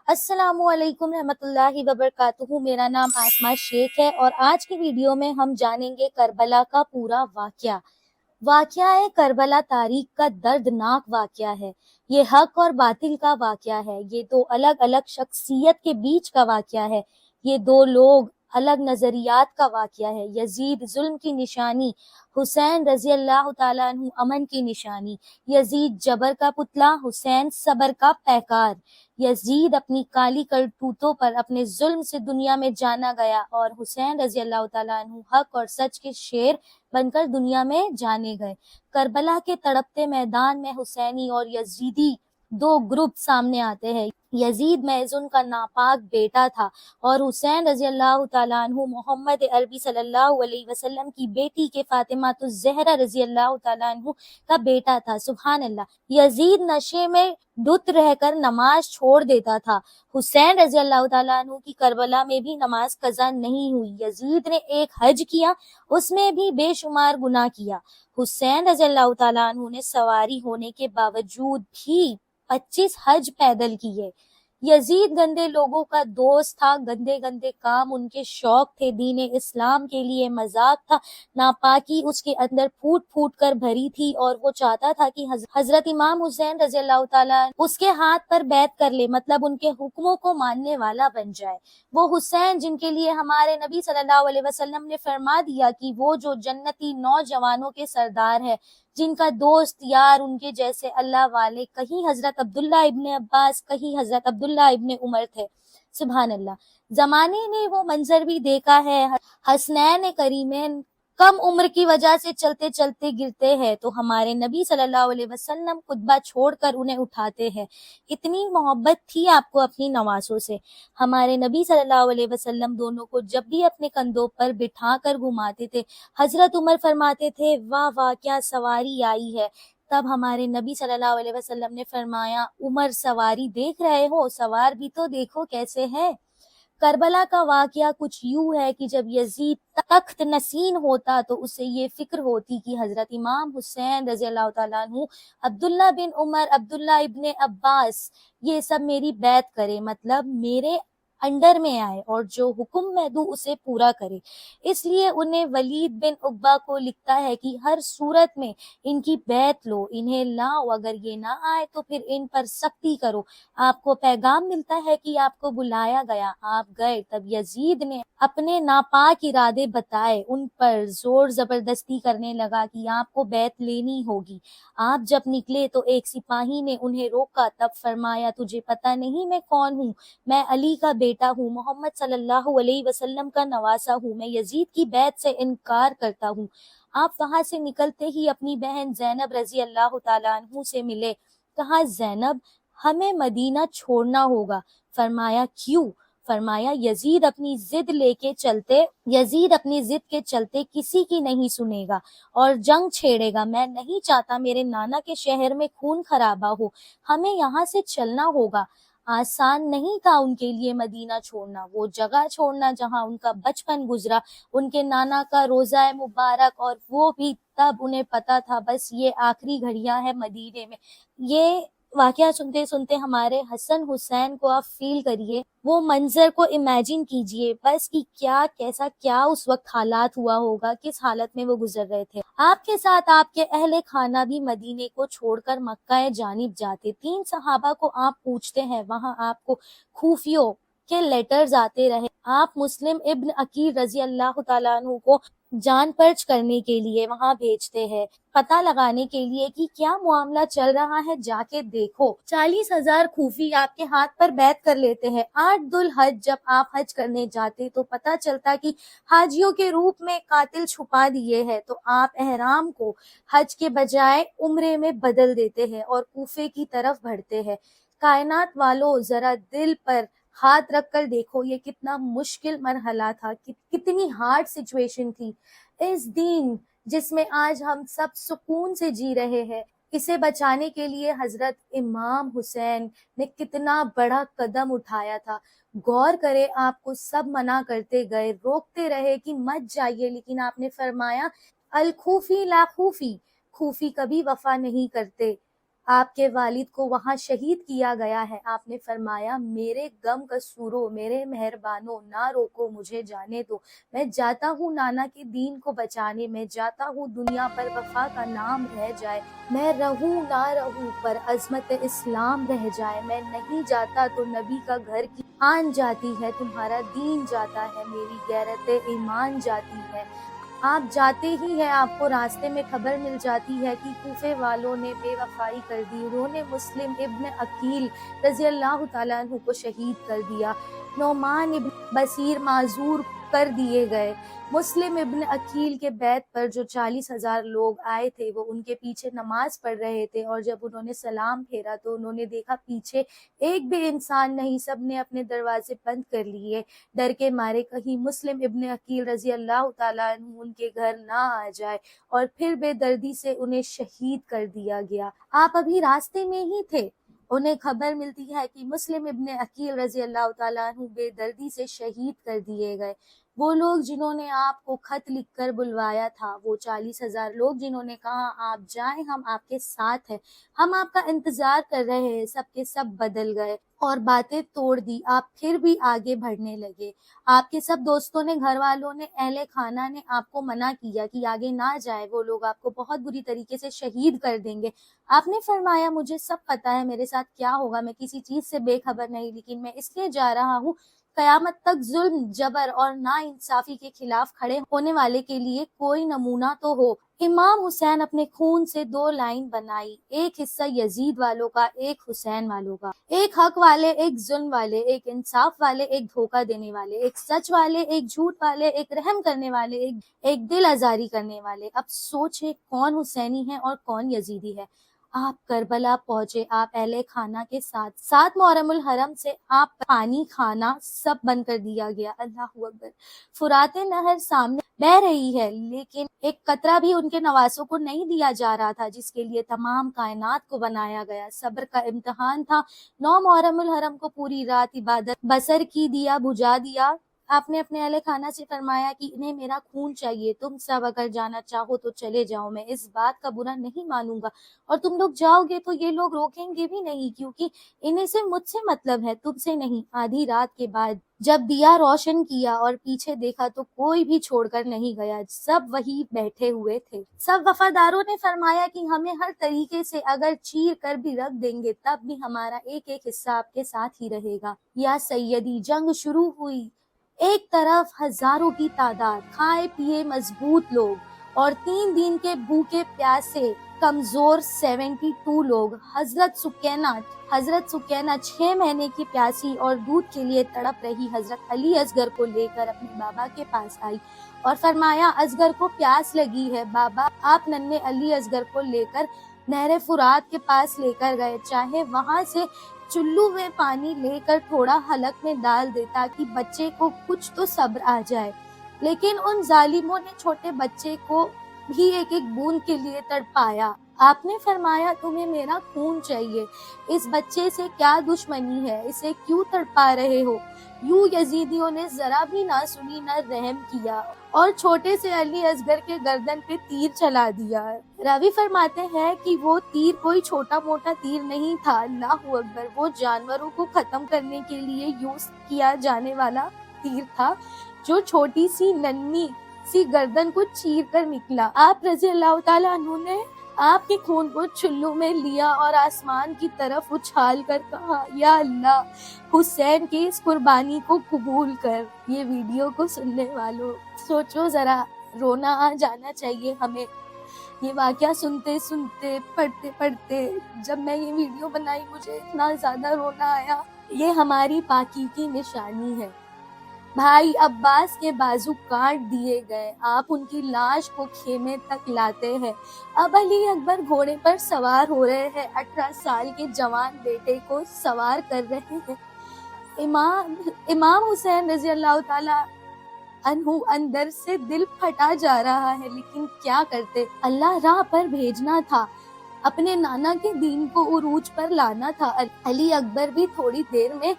अस्सलामु अलैकुम रहमतुल्लाहि वबरकातुहू। मेरा नाम आसमा शेख है और आज की वीडियो में हम जानेंगे करबला का पूरा वाकया। वाकया है करबला तारीख का दर्दनाक वाकया है। ये हक और बातिल का वाकया है। ये दो अलग अलग शख्सियत के बीच का वाकया है। ये दो लोग अलग नजरियात का वाकया है। यजीद जुल्म की निशानी, हुसैन रजी अल्लाह ताला अन्हु अमन की निशानी। यजीद जबर का पुतला, हुसैन सबर का पैकार। यजीद अपनी काली करतूतों पर अपने जुल्म से दुनिया में जाना गया और हुसैन रजी अल्लाह ताला अन्हु हक और सच के शेर बनकर दुनिया में जाने गए। करबला के तड़पते मैदान में हुसैनी और यजीदी दो ग्रुप सामने आते हैं। यजीद महज़ून का नापाक बेटा था और हुसैन रजी अल्लाह ताला अन्हु मोहम्मद अरबी सल्लल्लाहु अलैहि वसल्लम की बेटी के फातिमा तो ज़हरा रजी अल्लाह ताला अन्हु का बेटा था। सुभान अल्लाह। यजीद नशे में धुत रहकर नमाज छोड़ देता था। हुसैन रजी अल्लाह ताला अन्हु की करबला में भी नमाज कज़ा नहीं हुई। यजीद ने एक हज किया, उसमें भी बेशुमार गुनाह किया। हुसैन रजी अल्लाह ताला अन्हु ने सवारी होने के बावजूद भी 25 हज पैदल किए। यजीद गंदे लोगों का दोस्त था। गंदे गंदे काम उनके शौक थे। दीन इस्लाम के लिए मजाक था। नापाकी उसके अंदर फूट फूट कर भरी थी और वो चाहता था कि हजरत इमाम हुसैन रजी अल्लाह ताला उसके हाथ पर बैत कर ले, मतलब उनके हुक्मों को मानने वाला बन जाए। वो हुसैन जिनके लिए हमारे नबी सल्लल्लाहु अलैहि वसल्लम ने फरमा दिया कि वो जो जन्नती नौजवानों के सरदार है, जिनका दोस्त यार उनके जैसे अल्लाह वाले कहीं हजरत अब्दुल्ला इब्ने अब्बास, कहीं हजरत अब्दुल्ला इब्ने उमर थे। सुभान अल्लाह। जमाने ने वो मंजर भी देखा है। हसनैन करीमैन कम उम्र की वजह से चलते चलते गिरते हैं तो हमारे नबी सल्लल्लाहु अलैहि वसल्लम खुतबा छोड़कर उन्हें उठाते हैं। इतनी मोहब्बत थी आपको अपनी नवासों से। हमारे नबी सल्लल्लाहु अलैहि वसल्लम दोनों को जब भी अपने कंधों पर बिठा कर घुमाते थे, हजरत उमर फरमाते थे, वाह वाह क्या सवारी आई है। तब हमारे नबी सल्लल्लाहु अलैहि वसल्लम ने फरमाया, उमर सवारी देख रहे हो, सवार भी तो देखो कैसे है। करबला का वाकया कुछ यूं है कि जब यजीद तख्त नसीन होता तो उसे ये फिक्र होती कि हजरत इमाम हुसैन रजी अल्लाह ताला अन्हु, अब्दुल्ला बिन उमर, अब्दुल्ला इब्ने अब्बास, ये सब मेरी बैत करे, मतलब मेरे अंडर में आए और जो हुक्म मैं दूं उसे पूरा करे। इसलिए उन्हें वलीद बिन उकबा को लिखता है कि हर सूरत में इनकी बैत लो, इन्हें लाओ, अगर ये ना आए तो फिर इन पर सख्ती करो। आपको पैगाम मिलता है कि आपको बुलाया गया, आप गए। तब यजीद ने अपने नापाक इरादे बताए, उन पर जोर जबरदस्ती करने लगा कि आपको बैत लेनी होगी। आप जब निकले तो एक सिपाही ने उन्हें रोका। तब फरमाया, तुझे पता नहीं मैं कौन हूँ? मैं अली का बेटा हूँ, मोहम्मद सल्लल्लाहु अलैहि वसल्लम का नवासा हूँ। मैं यजीद की बैत से इनकार करता हूँ। आप वहां से निकलते ही अपनी बहन ज़ैनब रजी अल्लाह ताला अन्हु से मिले। कहा, ज़ैनब हमें मदीना छोड़ना होगा। फरमाया, क्यों? फरमाया, यजीद अपनी जिद के चलते किसी की नहीं सुनेगा और जंग छेड़ेगा। मैं नहीं चाहता मेरे नाना के शहर में खून खराबा हो। हमें यहाँ से चलना होगा। आसान नहीं था उनके लिए मदीना छोड़ना, वो जगह छोड़ना जहाँ उनका बचपन गुजरा, उनके नाना का रोज़ा मुबारक, और वो भी तब उन्हें पता था बस ये आखिरी घड़ियां हैं मदीने में। ये वाकया सुनते सुनते हमारे हसन हुसैन को आप फील करिए, वो मंजर को इमेजिन कीजिए बस कि क्या कैसा क्या उस वक्त हालात हुआ होगा, किस हालत में वो गुजर रहे थे। आपके साथ आपके अहले खाना भी मदीने को छोड़कर मक्का जानिब जाते। 3 सहाबा को आप पूछते हैं, वहां आपको खूफियों के लेटर्स आते रहे। आप मुस्लिम इब्न अकील रजी अल्लाह ताला अन्हु को जान पर्च करने के लिए वहां भेजते हैं, पता लगाने के लिए कि क्या मामला चल रहा है, जाके देखो। 40,000 खूफी आपके हाथ पर बैत कर लेते हैं। 8 दुल हज जब आप हज करने जाते तो पता चलता कि हाजियों के रूप में कातिल छुपा दिए हैं, तो आप एहराम को हज के बजाय उम्रे में बदल देते हैं और कूफे की तरफ बढ़ते हैं। कायनात वालों, जरा दिल पर हाथ रख कर देखो, ये कितना मुश्किल मरहला था, कितनी हार्ड सिचुएशन थी। इस दीन जिसमें आज हम सब सुकून से जी रहे हैं, इसे बचाने के लिए हजरत इमाम हुसैन ने कितना बड़ा कदम उठाया था। गौर करे, आपको सब मना करते गए, रोकते रहे कि मत जाइए, लेकिन आपने फरमाया, अल खूफी ला खूफी, खूफी कभी वफा नहीं करते। آپ کے والد کو وہاں شہید کیا گیا ہے۔ آپ نے فرمایا میرے غم قصوروں، میرے مہربانوں، نہ روکو مجھے جانے دو، میں جاتا ہوں نانا کے دین کو بچانے، میں جاتا ہوں دنیا پر وفا کا نام رہ جائے، میں رہوں نہ رہوں پر عظمت اسلام رہ جائے، میں نہیں جاتا تو نبی کا گھر کی آن جاتی ہے، تمہارا دین جاتا ہے، میری غیرت ایمان جاتی ہے۔ آپ جاتے ہی ہیں آپ کو راستے میں خبر مل جاتی ہے کہ کوفے والوں نے بے وفائی کر دی، انہوں نے مسلم ابن عقیل رضی اللہ تعالیٰ عنہ کو شہید کر دیا، نعمان ابن بصیر معذور کر دیے گئے۔ مسلم ابن عقیل کے بیت پر جو 40,000 لوگ آئے تھے وہ ان کے پیچھے نماز پڑھ رہے تھے، اور جب انہوں نے سلام پھیرا تو انہوں نے دیکھا پیچھے ایک بھی انسان نہیں، سب نے اپنے دروازے بند کر لیے، ڈر کے مارے کہیں مسلم ابن عقیل رضی اللہ تعالیٰ عنہ ان کے گھر نہ آ جائے، اور پھر بے دردی سے انہیں شہید کر دیا گیا۔ آپ ابھی راستے میں ہی تھے، انہیں خبر ملتی ہے کہ مسلم ابن عقیل رضی اللہ تعالیٰ عنہ بے دردی سے شہید کر دیے گئے۔ وہ لوگ جنہوں نے آپ کو خط لکھ کر بلوایا تھا، وہ 40,000 لوگ جنہوں نے کہا آپ جائیں ہم آپ کے ساتھ ہیں، ہم آپ کا انتظار کر رہے ہیں، سب کے سب بدل گئے اور باتیں توڑ دی، آپ پھر بھی آگے بڑھنے لگے۔ آپ کے سب دوستوں نے، گھر والوں نے، اہل خانہ نے آپ کو منع کیا کہ آگے نہ جائے، وہ لوگ آپ کو بہت بری طریقے سے شہید کر دیں گے۔ آپ نے فرمایا مجھے سب پتہ ہے میرے ساتھ کیا ہوگا، میں کسی چیز سے بے خبر نہیں، لیکن میں اس لیے جا رہا ہوں قیامت تک ظلم، جبر اور نا انصافی کے خلاف کھڑے ہونے والے کے لیے کوئی نمونہ تو ہو۔ امام حسین اپنے خون سے 2 لائن بنائی، ایک حصہ یزید والوں کا، ایک حسین والوں کا، ایک حق والے، ایک ظلم والے، ایک انصاف والے، ایک دھوکہ دینے والے، ایک سچ والے، ایک جھوٹ والے، ایک رحم کرنے والے، ایک دل آزاری کرنے والے۔ اب سوچے کون حسینی ہے اور کون یزیدی ہے۔ آپ کربلا پہنچے، آپ اہل خانہ کے ساتھ محرم الحرم سے آپ پانی کھانا سب بند کر دیا گیا۔ اللہ اکبر۔ فرات نہر سامنے بہ رہی ہے، لیکن ایک قطرہ بھی ان کے نواسوں کو نہیں دیا جا رہا تھا، جس کے لیے تمام کائنات کو بنایا گیا۔ صبر کا امتحان تھا۔ 9 محرم الحرم کو پوری رات عبادت بسر کی، دیا بجھا دیا۔ آپ نے اپنے اہل خانہ سے فرمایا کہ انہیں میرا خون چاہیے، تم سب اگر جانا چاہو تو چلے جاؤ، میں اس بات کا برا نہیں مانوں گا، اور تم لوگ جاؤ گے تو یہ لوگ روکیں گے بھی نہیں، کیونکہ انہیں صرف مجھ سے مطلب ہے، تم سے نہیں۔ آدھی رات کے بعد جب دیا روشن کیا اور پیچھے دیکھا تو کوئی بھی چھوڑ کر نہیں گیا، سب وہی بیٹھے ہوئے تھے۔ سب وفاداروں نے فرمایا کہ ہمیں ہر طریقے سے اگر چیر کر بھی رکھ دیں گے تب بھی ہمارا ایک ایک حصہ آپ کے ساتھ ہی رہے گا۔ یا سیدی، جنگ شروع ہوئی۔ ایک طرف ہزاروں کی تعداد، کھائے پیے مضبوط لوگ، اور 3 دن کے بھوکے پیاسے کمزور 72 لوگ۔ حضرت سکینہ 6 مہینے کی پیاسی اور دودھ کے لیے تڑپ رہی حضرت علی اصغر کو لے کر اپنے بابا کے پاس آئی اور فرمایا اصغر کو پیاس لگی ہے۔ بابا آپ ننھے علی اصغر کو لے کر نہر فرات کے پاس لے کر گئے، چاہے وہاں سے چلو میں پانی لے کر تھوڑا حلق میں ڈال دے تاکہ بچے کو کچھ تو صبر آ جائے، لیکن ان ظالموں نے چھوٹے بچے کو بھی ایک ایک بوند کے لیے تڑپایا۔ آپ نے فرمایا تمہیں میرا خون چاہیے، اس بچے سے کیا دشمنی ہے، اسے کیوں تڑپا رہے ہو؟ یوں یزیدیوں نے ذرا بھی نہ سنی نہ رحم کیا اور چھوٹے سے علی اصغر کے گردن پہ تیر چلا دیا۔ راوی فرماتے ہیں کہ وہ تیر کوئی چھوٹا موٹا تیر نہیں تھا، اللہ اکبر، وہ جانوروں کو ختم کرنے کے لیے یوز کیا جانے والا تیر تھا جو چھوٹی سی ننھی سی گردن کو چیر کر نکلا۔ آپ رضی اللہ تعالیٰ عنہ نے آپ کے خون کو چلو میں لیا اور آسمان کی طرف اچھال کر کہا یا اللہ حسین کی اس قربانی کو قبول کر۔ یہ ویڈیو کو سننے والوں سوچو ذرا، رونا آ جانا چاہیے ہمیں یہ واقعہ سنتے سنتے، پڑھتے پڑھتے۔ جب میں یہ ویڈیو بنائی مجھے اتنا زیادہ رونا آیا۔ یہ ہماری پاکی کی نشانی ہے۔ بھائی عباس کے بازو کاٹ دیے گئے، آپ ان کی لاش کو خیمے تک لاتے ہیں۔ اب علی اکبر گھوڑے پر سوار ہو رہے ہیں، 18 سال کے جوان بیٹے کو سوار کر رہے ہیں۔ امام حسین رضی اللہ تعالی عنہ اندر سے دل پھٹا جا رہا ہے، لیکن کیا کرتے، اللہ راہ پر بھیجنا تھا، اپنے نانا کے دین کو عروج پر لانا تھا۔ علی اکبر بھی تھوڑی دیر میں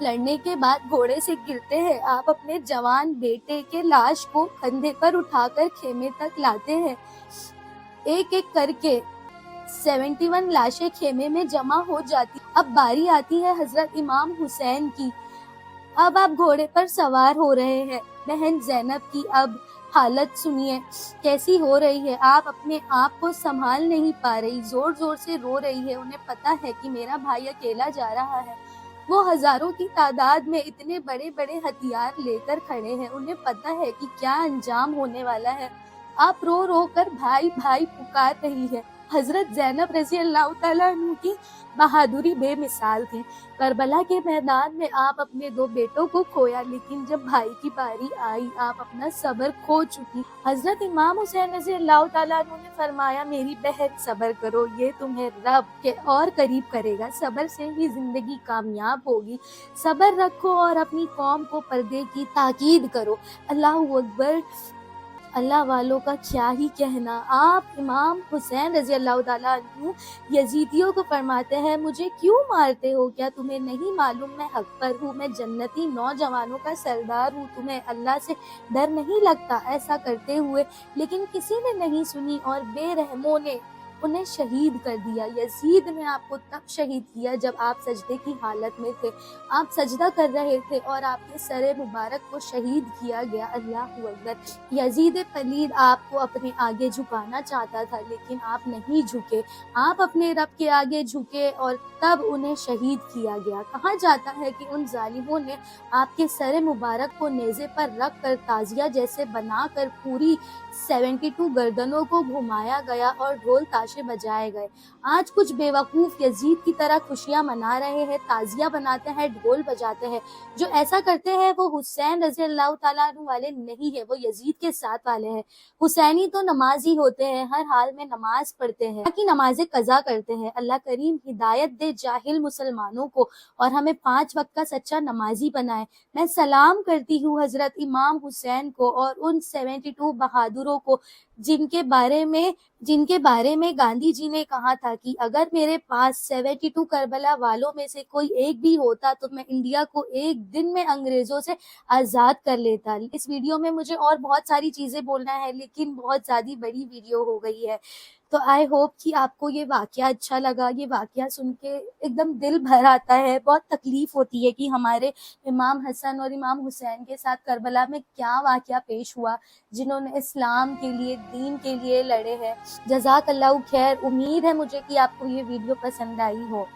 لڑنے کے بعد گھوڑے سے گرتے ہیں۔ آپ اپنے جوان بیٹے کے لاش کو کندھے پر اٹھا کر خیمے تک لاتے ہیں، ایک ایک کر کے 71 लाशें खेमे में जमा हो जाती। अब बारी आती है हजरत इमाम हुसैन की। अब आप घोड़े पर सवार हो रहे हैं। बहन ज़ैनब की अब हालत सुनिए कैसी हो रही है। आप अपने आप को संभाल नहीं पा रही, जोर जोर से रो रही है। उन्हें पता है कि मेरा भाई अकेला जा रहा है। वो हजारों की तादाद में इतने बड़े बड़े हथियार लेकर खड़े हैं। उन्हें पता है कि क्या अंजाम होने वाला है। आप रो रो कर भाई भाई पुकार रही है। हजरत ज़ैनब रज़ी अल्लाह तआला अन्हु की बहादुरी बेमिसाल थी। करबला के मैदान में आप अपने 2 बेटों को खोया, लेकिन जब भाई की बारी आई आप अपना सब्र खो चुकी। हजरत इमाम हुसैन रज़ी अल्लाह तआला अन्हु ने फरमाया, मेरी बहन सब्र करो, ये तुम्हें रब के और करीब करेगा। सब्र से ही जिंदगी कामयाब होगी। सब्र रखो और अपनी कौम को पर्दे की ताकीद करो। अल्लाह अकबर। अल्लाह वालों का क्या ही कहना। आप इमाम हुसैन रज़ी अल्लाह तआला अन्हु यजीदियों को फरमाते हैं, मुझे क्यों मारते हो? क्या तुम्हें नहीं मालूम मैं हक पर हूँ? मैं जन्नती नौजवानों का सरदार हूँ। तुम्हें अल्लाह से डर नहीं लगता? ऐसा करते हुए लेकिन किसी ने नहीं सुनी और बेरहमों ने उन्हें शहीद कर दिया। यजीद ने आपको तब शहीद किया जब आप सजदे की हालत में थे। आप सजदा कर रहे थे और आपके सरे मुबारक को शहीद किया गया। अल्लाह अकबर। यजीद पलीद आपको अपने आगे झुकाना चाहता था, लेकिन आप नहीं झुके। आप अपने रब के आगे झुके और तब उन्हें शहीद किया गया। कहा जाता है कि उन जालिमों ने आपके सरे मुबारक को नेज़े पर रख कर ताजिया जैसे बनाकर पूरी 72 गर्दनों को घुमाया गया और ढोल ताशे बजाए गए। आज कुछ बेवकूफ यजीद की तरह खुशियां मना रहे हैं, ताजिया बनाते हैं, ढोल बजाते हैं। जो ऐसा करते हैं वो हुसैन रज़ी अल्लाह तआला अन्हु वाले नहीं है, वो यजीद के साथ वाले हैं। हुसैनी तो नमाजी होते हैं, हर हाल में नमाज पढ़ते हैं, बाकी नमाजें कज़ा करते हैं। अल्लाह करीम हिदायत दे जाहिल मुसलमानों को और हमें 5 वक्त का सच्चा नमाजी बनाए। मैं सलाम करती हूँ हजरत इमाम हुसैन को और उन 72 बहादुरों को जिनके बारे में गांधी जी ने कहा था कि अगर मेरे पास 72 करबला वालों में से कोई एक भी होता तो मैं इंडिया को एक दिन में अंग्रेजों से आज़ाद कर लेता। इस वीडियो में मुझे और बहुत सारी चीज़ें बोलना है, लेकिन बहुत ज़्यादा बड़ी वीडियो हो गई है। तो आई होप कि आपको ये वाकया अच्छा लगा। ये वाकया सुन के एकदम दिल भर आता है। बहुत तकलीफ होती है कि हमारे इमाम हसन और इमाम हुसैन के साथ करबला में क्या वाकया पेश हुआ, जिन्होंने इस्लाम के लिए, दीन के लिए लड़े हैं। जज़ाकल्लाहु खैर। उम्मीद है मुझे कि आपको ये वीडियो पसंद आई हो।